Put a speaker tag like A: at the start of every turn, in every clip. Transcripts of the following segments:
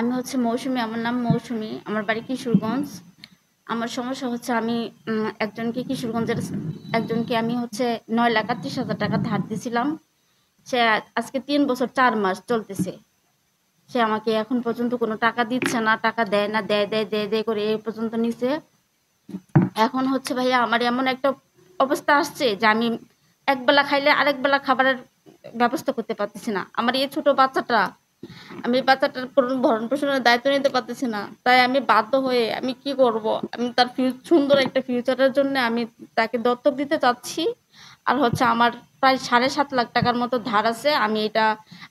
A: আমি হচ্ছে মৌসুমী, আমার নাম মৌসুমী। আমার বাড়ি কিশোরগঞ্জ। আমার সমস্যা হচ্ছে আমি একজনকে কিশোরগঞ্জের একজনকে আমি হচ্ছে ৯,৩৮,০০০ টাকা ধার দিছিলাম। সে আজকে ৩ বছর ৪ মাস চলতেছে। সে আমাকে এখন পর্যন্ত কোনো টাকা দিচ্ছে না, টাকা দেয় না, দেয় করে এই পর্যন্ত নিছে। এখন হচ্ছে ভাইয়া আমার এমন একটা অবস্থা আসছে যে আমি একবেলা খাইলে আরেক বেলা খাবারের ব্যবস্থা করতে পারতেছি না। আমার এই ছোট বাচ্চাটা, আমি বাচ্চাটার কোনো ভরণ-পোষণের দায়িত্ব নিতে পারতেছি না। তাই আমি বাধ্য হয়ে আমি কি করব? আমি তার সুন্দর একটা ফিউচারের জন্য আমি তাকে দত্তক দিতে চাচ্ছি। আর হচ্ছে আমার প্রায় ৭.৫ লাখ টাকার মতো ধার আছে। আমি এটা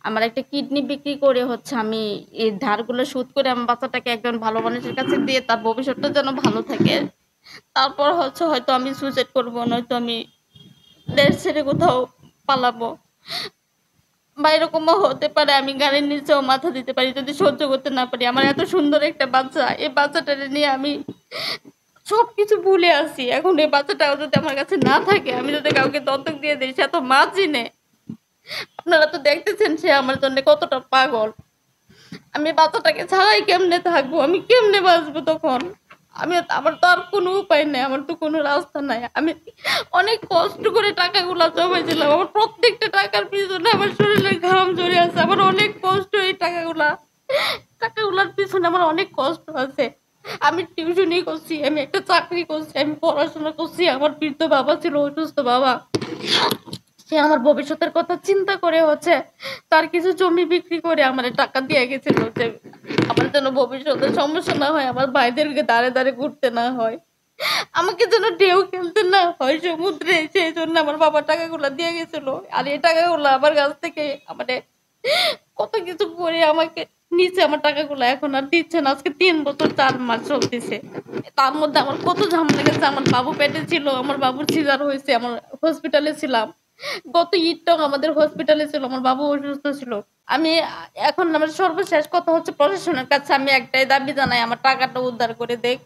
A: আমার একটা কিডনি বিক্রি করে হচ্ছে আমি এই ধারগুলো শোধ করে আমার বাচ্চাটাকে একজন ভালো মানুষের কাছে দিয়ে তার ভবিষ্যৎটা যেন ভালো থাকে। তারপর হচ্ছে হয়তো আমি সুইসাইড করব, নয়তো আমি দেশ ছেড়ে কোথাও পালাবো। বা এরকমও হতে পারে আমি গাড়ির নিচেও মাথা দিতে পারি যদি সহ্য করতে না পারি। আমার এত সুন্দর একটা বাচ্চা, এই বাচ্চাটারে নিয়ে আমি সবকিছু ভুলে আছি। এখন এই বাচ্চাটাও যদি আমার কাছে না থাকে, আমি যদি কাউকে দত্তক দিয়ে দেই, সে তো মা চিনে। আপনারা তো দেখতেছেন সে আমার জন্য কতটা পাগল। আমি বাচ্চাটাকে ছাড়াই কেমনে থাকবো? আমি কেমনে বাঁচবো তখন? আমার তো আর কোনো উপায় নাই, আমার তো কোনো রাস্তা নাই। আমি অনেক কষ্ট করে টাকাগুলা জমাইছিলাম। আমার প্রত্যেকটা টাকার পিছনে আমার শরীরের ঘাম ঝরে আছে। আমার অনেক কষ্ট এই টাকাগুলার পিছনে আমার অনেক কষ্ট আছে। আমি টিউশনি করছি, আমি একটা চাকরি করছি, আমি পড়াশোনা করছি। আমার বৃদ্ধ বাবা ছিল, অসুস্থ বাবা। সে আমার ভবিষ্যতের কথা চিন্তা করে হচ্ছে তার কিছু জমি বিক্রি করে আমারে টাকা দিয়ে গেছিল যে আমার যেন ভবিষ্যতে সমস্যা না হয়, আমার ভাইদেরকে দাঁড়ে ঘুরতে না হয়, আমাকে যেন ঢেউ খেলতে না হয় সমুদ্রে। সেই জন্য আমার বাবা টাকাগুলা দিয়ে গেছিল। আর এই টাকাগুলো আমার কাছ থেকে আমারে কত কিছু করে আমাকে নিচে আমার টাকাগুলো এখন আর দিচ্ছে না। আজকে ৩ বছর ৪ মাস চলতেছে। তার মধ্যে আমার কত ঝামেলা গেছে। আমার বাবু পেটে ছিল, আমার বাবুর সিজার হয়েছে, আমার হসপিটালে ছিলাম। গত ঈদটাও আমাদের হসপিটালে ছিল, আমার বাবু অসুস্থ ছিল। আমি এখন আমার সর্বশেষ কথা হচ্ছে প্রশাসনের কাছে আমি একটাই দাবি জানাই, আমার টাকাটা উদ্ধার করে দেখ।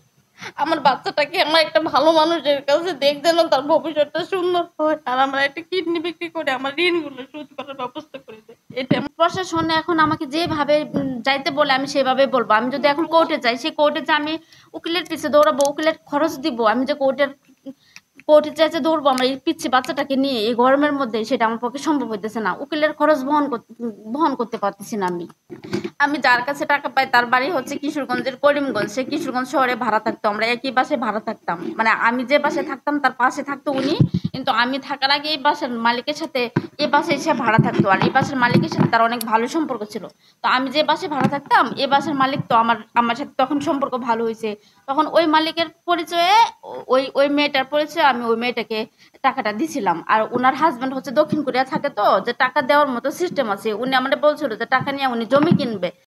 A: আমার বাচ্চাটাকে আমার একটা ভালো মানুষের কাছে দেখ, যেন তার ভবিষ্যৎটা সুন্দর হয়। আর আমার একটা কিডনি বিক্রি করে আমার ঋণগুলো শোধ করার ব্যবস্থা করে দেয়। এটা প্রশাসন এখন আমাকে যেভাবে যাইতে বলে আমি সেভাবে বলবো। আমি যদি এখন কোর্টে যাই, সেই কোর্টে যে আমি উকিলের পিছে দৌড়াবো, উকিলের খরচ দিব, আমি যে কোর্টে চাইতে দৌড়বো আমার এই পিচ্ছি বাচ্চাটাকে নিয়ে এই গরমের মধ্যে, সেটা আমার পক্ষে সম্ভব হইতেছে না। উকিলের খরচ বহন করতে পারতেছি না আমি। আমি যার কাছে টাকা পাই তার বাড়ি হচ্ছে কিশোরগঞ্জের করিমগঞ্জ। সে কিশোরগঞ্জ শহরে ভাড়া থাকতো, আমরা একই বাসায় ভাড়া থাকতাম। মানে আমি যে বাসায় থাকতাম তার পাশে থাকতো উনি, কিন্তু আমি থাকার আগে এই বাসার মালিকের সাথে এই বাসায় সে ভাড়া থাকতো। আর এই বাসার মালিকের সাথে তার অনেক ভালো সম্পর্ক ছিল। তো আমি যে বাসায় ভাড়া থাকতাম এই বাসার মালিক তো আমার সাথে তখন সম্পর্ক ভালো হয়েছে। তখন ওই মালিকের পরিচয়ে ওই মেয়েটার পরিচয়ে আমি ওই মেয়েটাকে টাকাটা দিছিলাম। আর ওনার হাজবেন্ড হচ্ছে দক্ষিণ কোরিয়া থাকে, তো যে টাকা দেওয়ার মতো সিস্টেম আছে। উনি আমাদের বলছিল যে টাকা নিয়ে উনি জমি কিনবে।